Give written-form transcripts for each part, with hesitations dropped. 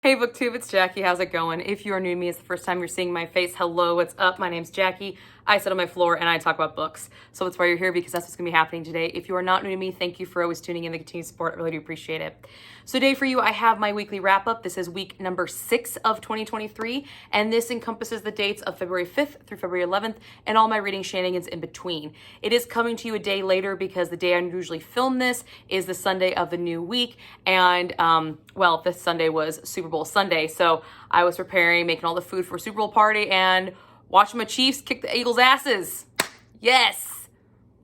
Hey BookTube, it's Jackie. How's it going? If you are new to me, it's the first time you're seeing my face. Hello, what's up? My name's Jackie. I sit on my floor and I talk about books. So that's why you're here, because that's what's gonna be happening today. If you are not new to me, thank you for always tuning in, the continued support. I really do appreciate it. So today for you, I have my weekly wrap up. This is week number 6 of 2023, and this encompasses the dates of February 5th through February 11th and all my reading shenanigans in between. It is coming to you a day later because the day I usually film this is the Sunday of the new week, and well, this Sunday was Super Bowl Sunday, so I was preparing, making all the food for a Super Bowl party, and watching my Chiefs kick the Eagles' asses. Yes!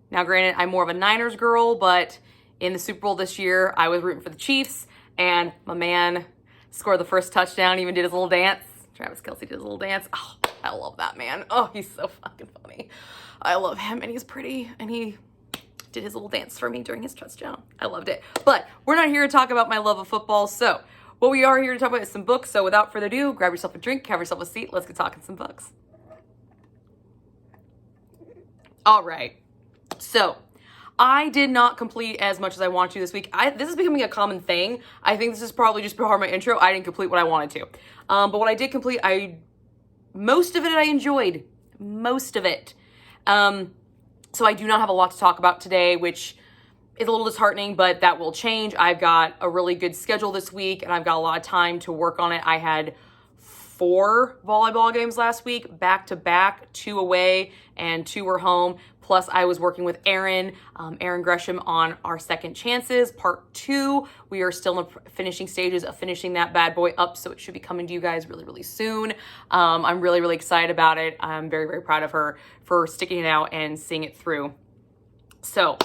Now, granted, I'm more of a Niners girl, but in the Super Bowl this year, I was rooting for the Chiefs, and my man scored the first touchdown, even did his little dance. Travis Kelce did his little dance. Oh, I love that man. Oh, he's so fucking funny. I love him, and he's pretty, and he did his little dance for me during his touchdown. I loved it. But we're not here to talk about my love of football, so what we are here to talk about is some books. So without further ado, grab yourself a drink, have yourself a seat, let's get talking some books. All right, so I did not complete as much as I wanted to this week. This is becoming a common thing. I think this is probably just part of my intro. I didn't complete what I wanted to. But what I did complete, most of it I enjoyed. Most of it. So I do not have a lot to talk about today, which is a little disheartening, but that will change. I've got a really good schedule this week, and I've got a lot of time to work on it. I had 4 volleyball games last week, back to back, 2 away and 2 were home. Plus I was working with Erin Gresham on our Second Chances, part 2. We are still in the finishing stages of finishing that bad boy up, so it should be coming to you guys really, really soon. I'm really, really excited about it. I'm very, very proud of her for sticking it out and seeing it through. So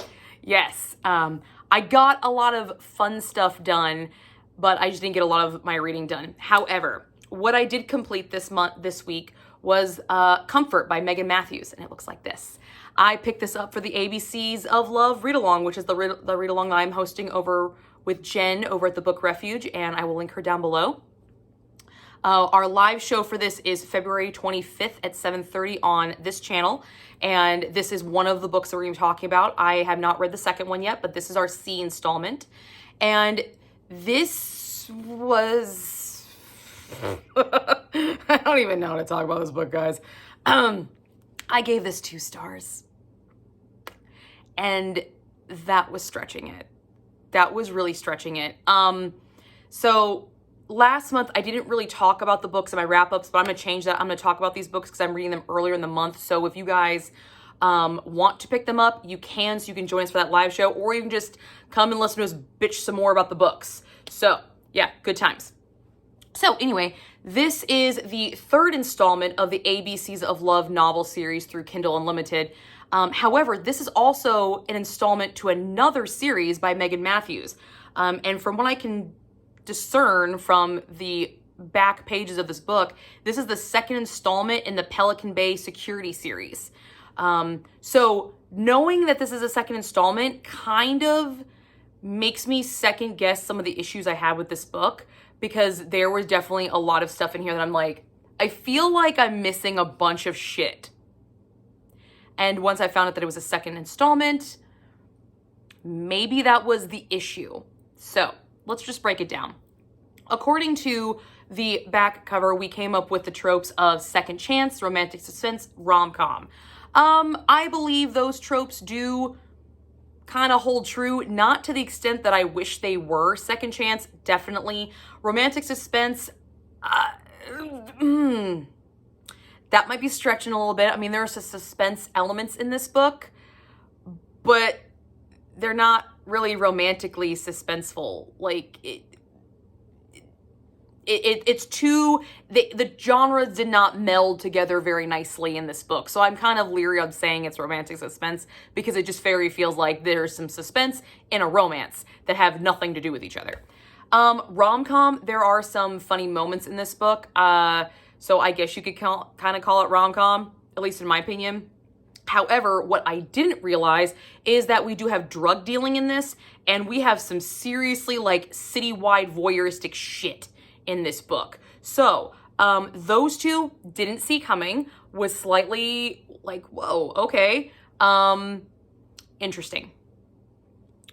yes, I got a lot of fun stuff done, but I just didn't get a lot of my reading done. However, what I did complete this week was Comfort by Megan Matthews, and it looks like this. I picked this up for the ABCs of Love Readalong, which is the read-along I'm hosting over with Jen over at the Book Refuge, and I will link her down below. Our live show for this is February 25th at 7:30 on this channel, and this is one of the books that we're going to be talking about. I have not read the second one yet, but this is our C installment, and this was... I don't even know how to talk about this book, guys. I gave this 2 stars, and that was stretching it. That was really stretching it. So last month I didn't really talk about the books in my wrap-ups, but I'm gonna change that. I'm gonna talk about these books because I'm reading them earlier in the month. So if you guys want to pick them up, you can. So you can join us for that live show, or you can just come and listen to us bitch some more about the books. So yeah, good times. So anyway, this is the 3rd installment of the ABCs of Love novel series through Kindle Unlimited. However, this is also an installment to another series by Megan Matthews. And from what I can discern from the back pages of this book, this is the 2nd installment in the Pelican Bay Security series. So knowing that this is a 2nd installment kind of makes me second guess some of the issues I had with this book, because there was definitely a lot of stuff in here that I'm like, I feel like I'm missing a bunch of shit. And once I found out that it was a 2nd installment, maybe that was the issue. So let's just break it down. According to the back cover, we came up with the tropes of second chance, romantic suspense, rom-com. I believe those tropes do kind of hold true, not to the extent that I wish they were. Second chance, definitely. Romantic suspense, that might be stretching a little bit. I mean, there's some suspense elements in this book, but they're not really romantically suspenseful. Like, it's too, the genres did not meld together very nicely in this book. So I'm kind of leery of saying it's romantic suspense, because it just very feels like there's some suspense in a romance that have nothing to do with each other. Rom-com, there are some funny moments in this book. So I guess you could kind of call it rom-com, at least in my opinion. However, what I didn't realize is that we do have drug dealing in this, and we have some seriously like citywide voyeuristic shit in this book. So those two didn't see coming, was slightly like, whoa, okay. Interesting.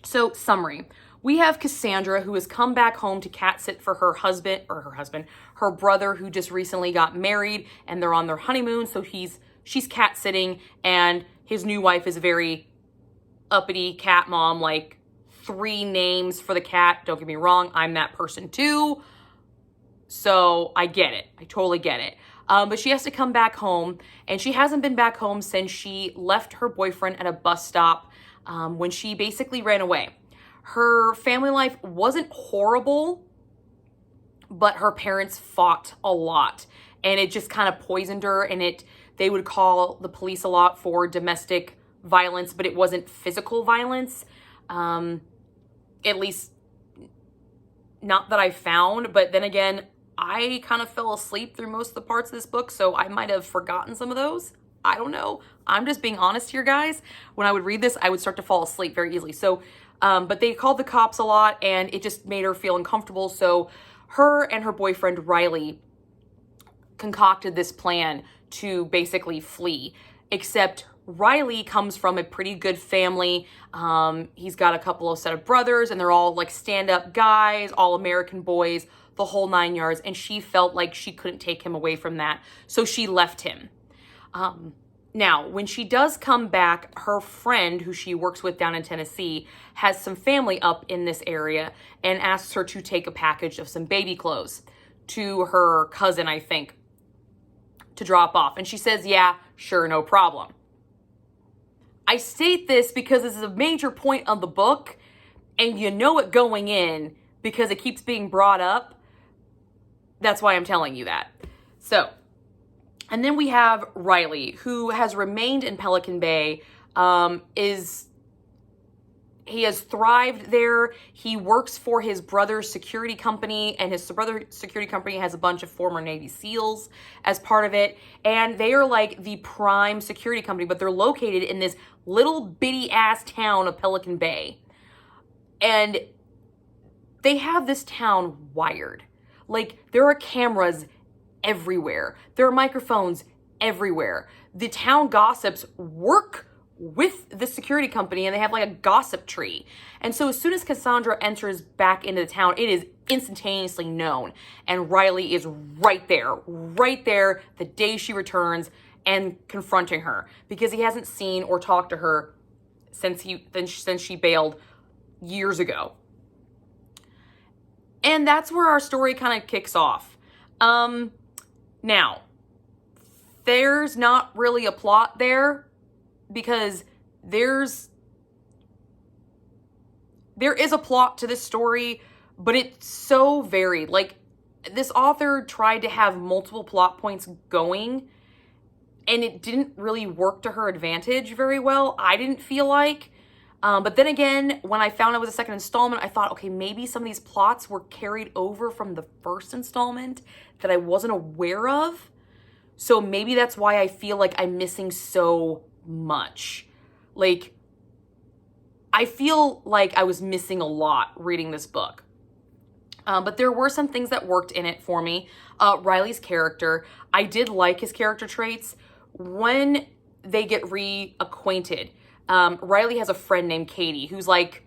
So summary. we have Cassandra, who has come back home to cat sit for her brother, who just recently got married, and they're on their honeymoon. So she's cat sitting, and his new wife is a very uppity cat mom, like 3 names for the cat. Don't get me wrong, I'm that person too. So I get it. I totally get it. But she has to come back home, and she hasn't been back home since she left her boyfriend at a bus stop when she basically ran away. Her family life wasn't horrible, but her parents fought a lot, and it just kind of poisoned her, and they would call the police a lot for domestic violence, but it wasn't physical violence. At least not that I found, but then again, I kind of fell asleep through most of the parts of this book, so I might have forgotten some of those. I don't know. I'm just being honest here, guys. When I would read this, I would start to fall asleep very easily. So, but they called the cops a lot, and it just made her feel uncomfortable. So her and her boyfriend, Riley, concocted this plan to basically flee, except Riley comes from a pretty good family. He's got a couple of set of brothers, and they're all like stand-up guys, all American boys, the whole 9 yards, and she felt like she couldn't take him away from that, so she left him. Now, when she does come back, her friend, who she works with down in Tennessee, has some family up in this area and asks her to take a package of some baby clothes to her cousin, I think, to drop off. And she says, yeah, sure, no problem. I state this because this is a major point of the book, and you know it going in because it keeps being brought up. That's why I'm telling you that. So, and then we have Riley, who has remained in Pelican Bay. He has thrived there. He works for his brother's security company, and his brother's security company has a bunch of former Navy SEALs as part of it. And they are like the prime security company, but they're located in this little bitty ass town of Pelican Bay. And they have this town wired. Like, there are cameras everywhere. There are microphones everywhere. The town gossips work with the security company, and they have like a gossip tree. And so as soon as Cassandra enters back into the town, it is instantaneously known. And Riley is right there the day she returns and confronting her, because he hasn't seen or talked to her since she bailed years ago. And that's where our story kind of kicks off. Now, there's not really a plot there, because there is a plot to this story, but it's so varied. Like, this author tried to have multiple plot points going, and it didn't really work to her advantage very well, I didn't feel like. But then again, when I found it was a second installment, I thought, okay, maybe some of these plots were carried over from the first installment that I wasn't aware of. So maybe that's why I feel like I'm missing so much. Like, I feel like I was missing a lot reading this book. But there were some things that worked in it for me. Riley's character, I did like his character traits. When they get reacquainted, Riley has a friend named Katie, who's like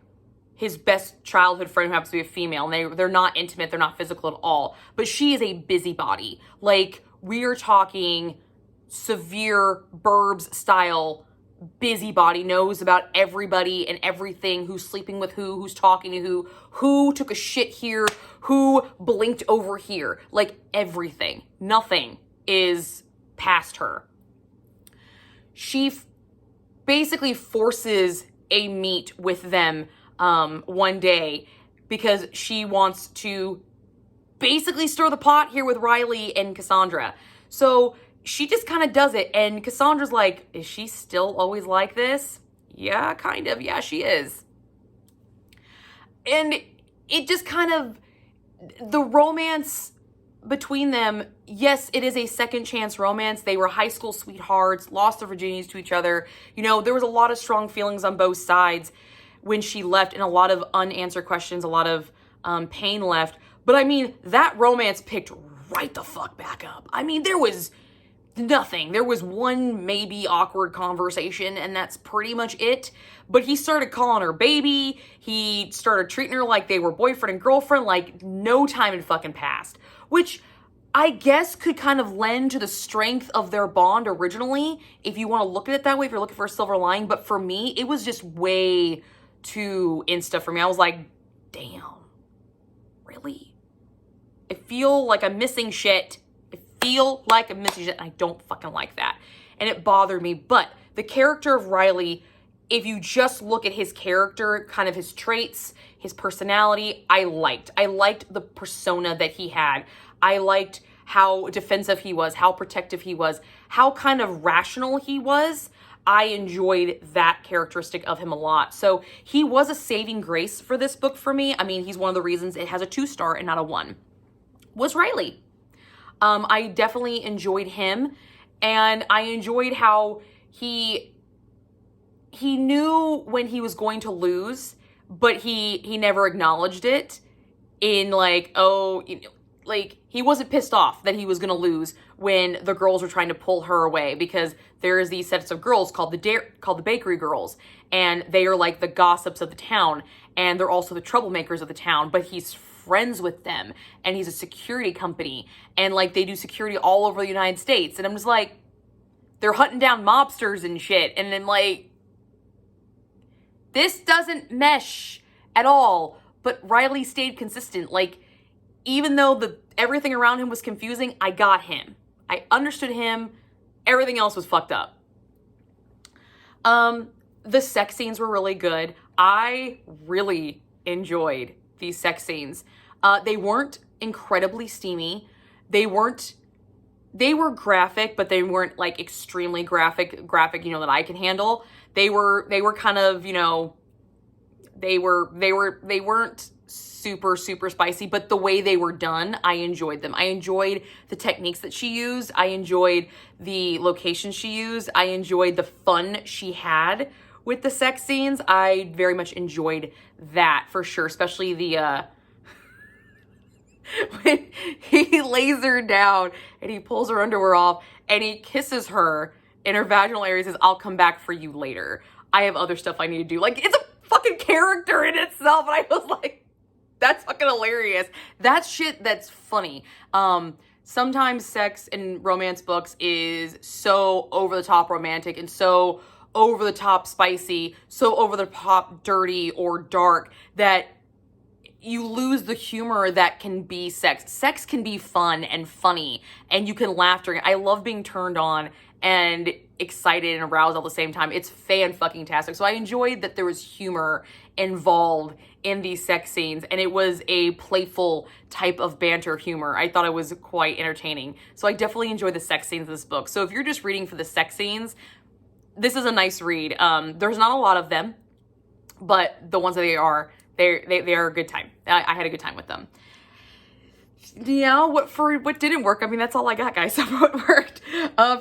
his best childhood friend, who happens to be a female. And they're not intimate, they're not physical at all. But she is a busybody. Like, we are talking severe Burbs style busybody, knows about everybody and everything, who's sleeping with who's talking to who took a shit here, who blinked over here. Like, everything. Nothing is past her. She basically forces a meet with them one day because she wants to basically stir the pot here with Riley and Cassandra. So she just kind of does it, and Cassandra's like, is she still always like this? Yeah, kind of. Yeah, she is. And it just kind of, the romance between them, yes, it is a second chance romance. They were high school sweethearts, lost their virginities to each other. You know, there was a lot of strong feelings on both sides when she left, and a lot of unanswered questions, a lot of pain left. But I mean, that romance picked right the fuck back up. I mean, there was nothing. There was one maybe awkward conversation, and that's pretty much it. But he started calling her baby. He started treating her like they were boyfriend and girlfriend, like no time had fucking passed. Which I guess could kind of lend to the strength of their bond originally, if you want to look at it that way, if you're looking for a silver lining. But for me, it was just way too insta for me. I was like, damn, really? I feel like I'm missing shit. Feel like I'm missing shit, and I don't fucking like that. And it bothered me. But the character of Riley, if you just look at his character, kind of his traits, his personality, I liked. I liked the persona that he had. I liked how defensive he was, how protective he was, how kind of rational he was. I enjoyed that characteristic of him a lot. So he was a saving grace for this book for me. I mean, he's one of the reasons it has a 2-star and not a 1. Was Riley. I definitely enjoyed him, and I enjoyed how he knew when he was going to lose, but he never acknowledged it in like, oh, you know, like he wasn't pissed off that he was going to lose when the girls were trying to pull her away, because there's these sets of girls called the bakery girls, and they are like the gossips of the town, and they're also the troublemakers of the town, but he's friends with them, and he's a security company, and like they do security all over the United States, and I'm just like, they're hunting down mobsters and shit, and then like, this doesn't mesh at all. But Riley stayed consistent. Like, even though everything around him was confusing, I got him. I understood him. Everything else was fucked up. The sex scenes were really good. I really enjoyed these sex scenes. They weren't incredibly steamy. They were graphic, but they weren't like extremely graphic, you know, that I can handle. They were kind of, you know, they weren't super, super spicy, but the way they were done, I enjoyed them. I enjoyed the techniques that she used. I enjoyed the locations she used. I enjoyed the fun she had with the sex scenes. I very much enjoyed that for sure, especially the, when he lays her down and he pulls her underwear off and he kisses her in her vaginal area, says, "I'll come back for you later. I have other stuff I need to do." Like, it's a fucking character in itself. And I was like, that's fucking hilarious. That's shit that's funny. Sometimes sex in romance books is so over the top romantic and so over the top spicy, so over the top dirty or dark that you lose the humor that can be sex. Sex can be fun and funny, and you can laugh during it. I love being turned on and excited and aroused all at the same time. It's fan-fucking-tastic. So I enjoyed that there was humor involved in these sex scenes, and it was a playful type of banter humor. I thought it was quite entertaining. So I definitely enjoyed the sex scenes of this book. So if you're just reading for the sex scenes, this is a nice read. There's not a lot of them, but the ones that they are a good time. I had a good time with them. Yeah, what didn't work? I mean, that's all I got, guys. So what worked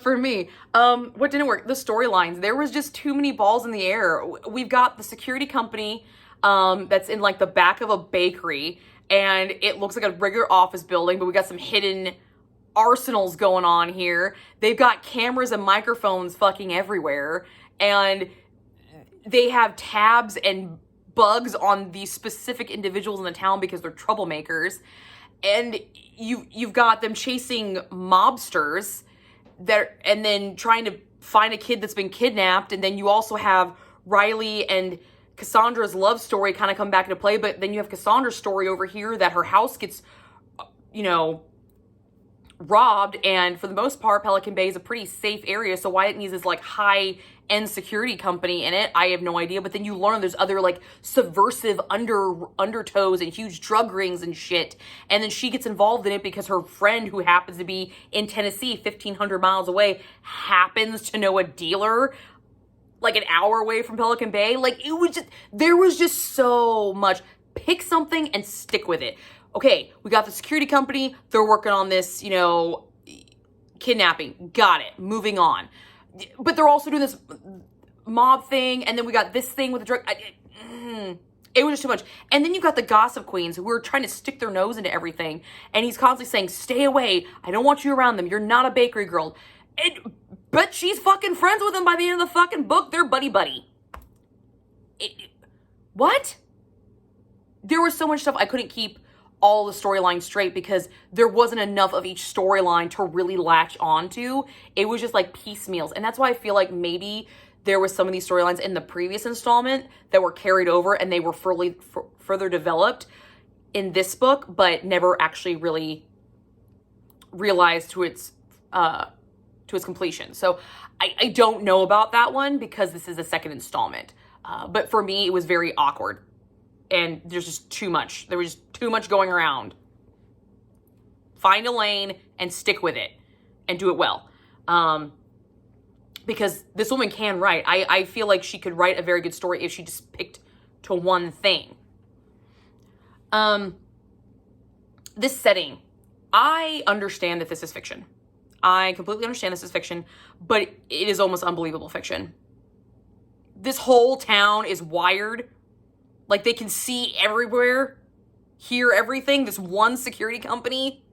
for me? What didn't work? The storylines. There was just too many balls in the air. We've got the security company that's in like the back of a bakery, and it looks like a regular office building, but we got some hidden arsenals going on here. They've got cameras and microphones fucking everywhere, and they have tabs and bugs on these specific individuals in the town because they're troublemakers. And you've got them chasing mobsters and then trying to find a kid that's been kidnapped. And then you also have Riley and Cassandra's love story kind of come back into play. But then you have Cassandra's story over here that her house gets, you know, robbed. And for the most part, Pelican Bay is a pretty safe area. So why it needs this like high-end security company in it, I have no idea. But then you learn there's other like subversive undertows and huge drug rings and shit. And then she gets involved in it because her friend, who happens to be in Tennessee, 1,500 miles away, happens to know a dealer like an hour away from Pelican Bay. Like, there was just so much. Pick something and stick with it. Okay, we got the security company. They're working on this, you know, kidnapping. Got it. Moving on. But they're also doing this mob thing, and then we got this thing with the drug. It was just too much. And then you got the gossip queens who were trying to stick their nose into everything, and he's constantly saying, "Stay away. I don't want you around them. You're not a bakery girl." But she's fucking friends with him by the end of the fucking book. They're buddy-buddy. What? There was so much stuff I couldn't keep all the storylines straight because there wasn't enough of each storyline to really latch onto. It was just like piecemeals. And that's why I feel like maybe there was some of these storylines in the previous installment that were carried over and they were further developed in this book, but never actually really realized to its completion. So I don't know about that one because this is the second installment. But for me, it was very awkward. And there's just too much. There was just too much going around. Find a lane and stick with it. And do it well. Because this woman can write. I feel like she could write a very good story if she just picked to one thing. This setting. I understand that this is fiction. I completely understand this is fiction. But it is almost unbelievable fiction. This whole town is wired. Like they can see everywhere, hear everything. This one security company.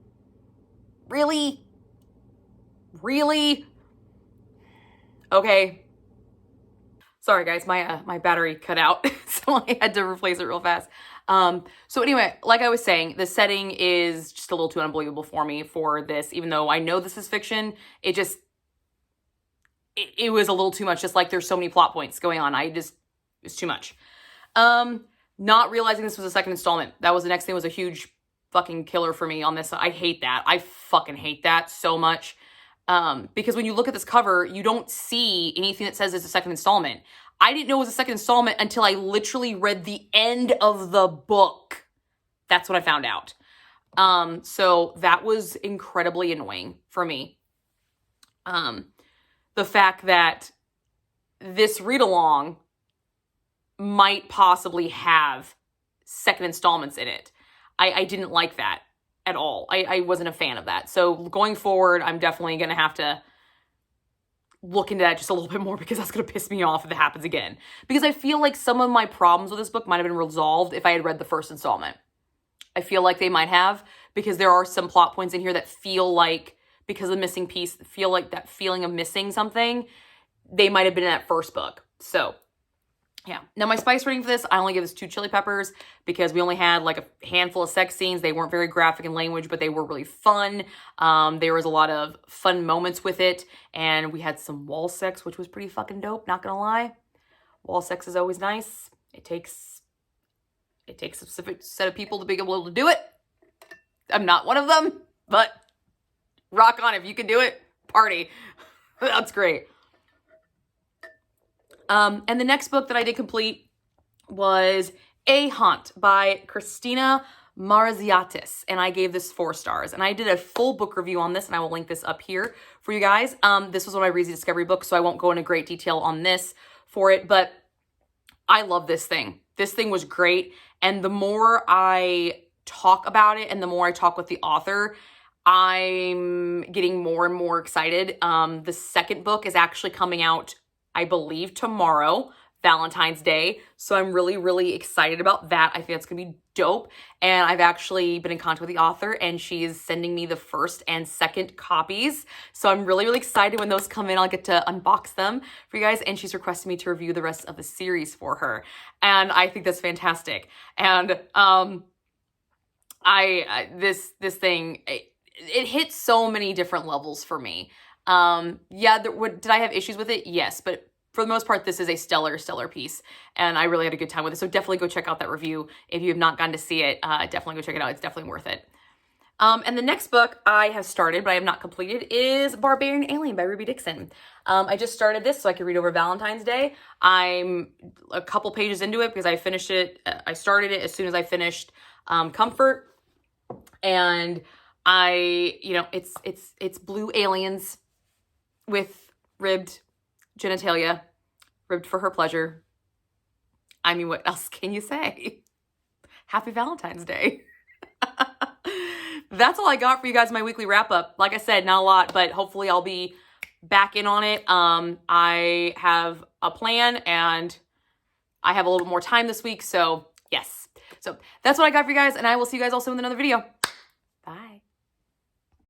Really? Really? Okay. Sorry guys, my battery cut out, so I had to replace it real fast. So anyway, like I was saying, the setting is just a little too unbelievable for me for this, even though I know this is fiction. It was a little too much. Just like there's so many plot points going on. It's too much. Not realizing this was a second installment. That was the next thing, was a huge fucking killer for me on this. I hate that. I fucking hate that so much. Because when you look at this cover, you don't see anything that says it's a second installment. I didn't know it was a second installment until I literally read the end of the book. That's what I found out. So that was incredibly annoying for me. The fact that this read-along might possibly have second installments in it. I didn't like that at all. I wasn't a fan of that. So going forward, I'm definitely going to have to look into that just a little bit more because that's going to piss me off if it happens again. Because I feel like some of my problems with this book might have been resolved if I had read the first installment. I feel like they might have, because there are some plot points in here that feel like, because of the missing piece, feel like that feeling of missing something, they might have been in that first book. So yeah. Now my spice rating for this, I only give this 2 chili peppers because we only had like a handful of sex scenes. They weren't very graphic in language, but they were really fun. There was a lot of fun moments with it. And we had some wall sex, which was pretty fucking dope, not gonna lie. Wall sex is always nice. It takes a specific set of people to be able to do it. I'm not one of them, but rock on if you can do it. Party. That's great. And the next book that I did complete was A Haunt by Christina Maraziotis. And I gave this 4 stars. And I did a full book review on this, and I will link this up here for you guys. This was one of my Reezy Discovery books, so I won't go into great detail on this for it. But I love this thing. This thing was great. And the more I talk about it and the more I talk with the author, I'm getting more and more excited. The second book is actually coming out, I believe, tomorrow, Valentine's Day. So I'm really, really excited about that. I think that's going to be dope. And I've actually been in contact with the author, and she's sending me the first and second copies. So I'm really, really excited when those come in. I'll get to unbox them for you guys. And she's requested me to review the rest of the series for her. And I think that's fantastic. And this thing, it hits so many different levels for me. Yeah, did I have issues with it? Yes, but for the most part, this is a stellar, stellar piece, and I really had a good time with it. So definitely go check out that review. If you have not gotten to see it, definitely go check it out. It's definitely worth it. And the next book I have started, but I have not completed, is Barbarian Alien by Ruby Dixon. I just started this so I could read over Valentine's Day. I'm a couple pages into it because I finished it. I started it as soon as I finished Comfort, and it's blue aliens with ribbed genitalia, ribbed for her pleasure. I mean, what else can you say? Happy Valentine's Day. That's all I got for you guys in my weekly wrap up. Like I said, not a lot, but hopefully I'll be back in on it. I have a plan, and I have a little bit more time this week, so yes. So that's what I got for you guys, and I will see you guys also in another video.